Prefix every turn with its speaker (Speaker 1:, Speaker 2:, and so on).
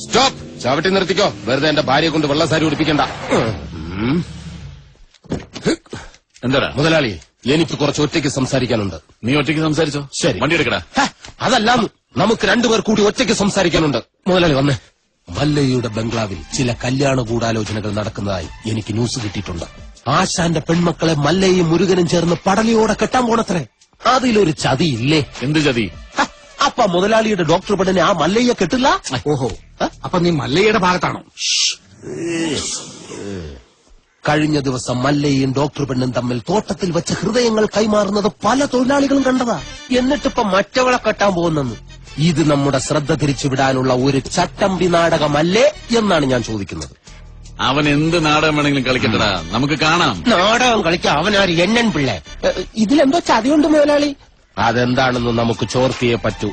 Speaker 1: Stop. ചവിട്ടി നിർത്തിക്കോ. വെറുതെ എന്റെ ഭാര്യയെ കൊണ്ട് വെള്ളസാരി ഉടുപ്പിക്കണ്ട.
Speaker 2: എന്താ
Speaker 1: മുതലാളി, എനിക്ക് കുറച്ച് ഒറ്റയ്ക്ക് സംസാരിക്കാനുണ്ട്.
Speaker 2: നീ ഒറ്റയ്ക്ക് സംസാരിച്ചോ?
Speaker 1: ശരി,
Speaker 2: വണ്ടി എടുക്കടാ.
Speaker 1: അതല്ല, നമുക്ക് രണ്ടുപേർ കൂടി ഒറ്റയ്ക്ക് സംസാരിക്കാനുണ്ട്. മുതലാളി വന്നേ. മല്ലയ്യയുടെ ബംഗ്ലാവിൽ ചില കല്യാണ ഗൂഢാലോചനകൾ നടക്കുന്നതായി എനിക്ക് ന്യൂസ് കിട്ടിയിട്ടുണ്ട്. ആശാന്റെ പെൺമക്കളെ മല്ലയും മുരുകനും ചേർന്ന് പടലിയോടെ കെട്ടാൻ പോണത്രേ. അതിലൊരു ചതിയില്ലേ?
Speaker 2: എന്ത് ചതി?
Speaker 1: അപ്പ മുതലാളിയുടെ ഡോക്ടർ പെണ്ണിനെ ആ മല്ലയ്യ കെട്ടില്ല.
Speaker 3: ഓഹോ, അപ്പൊ നീ മല്ലയ്യയുടെ ഭാഗത്താണോ?
Speaker 1: കഴിഞ്ഞ ദിവസം മല്ലയും ഡോക്ടർ പെണ്ണും തമ്മിൽ തോട്ടത്തിൽ വെച്ച ഹൃദയങ്ങൾ കൈമാറുന്നത് പല തൊഴിലാളികളും കണ്ടതാ. എന്നിട്ടിപ്പോ മറ്റവളെ കെട്ടാൻ പോകുന്നെന്ന്. ഇത് നമ്മുടെ ശ്രദ്ധ തിരിച്ചുവിടാനുള്ള ഒരു ചട്ടമ്പി നാടകമല്ലേ എന്നാണ് ഞാൻ ചോദിക്കുന്നത്.
Speaker 2: അവൻ എന്ത് നാടകം വേണമെങ്കിലും കളിക്കട്ടടാ, നമുക്ക് കാണാം.
Speaker 1: നാടകം കളിക്കാൻ അവനാര് എണ്ണൻ പിള്ളേ. ഇതിലെന്തോ ചതിയുണ്ട് മുതലാളി. അതെന്താണെന്ന് നമുക്ക് ചോർത്തിയേ പറ്റൂ.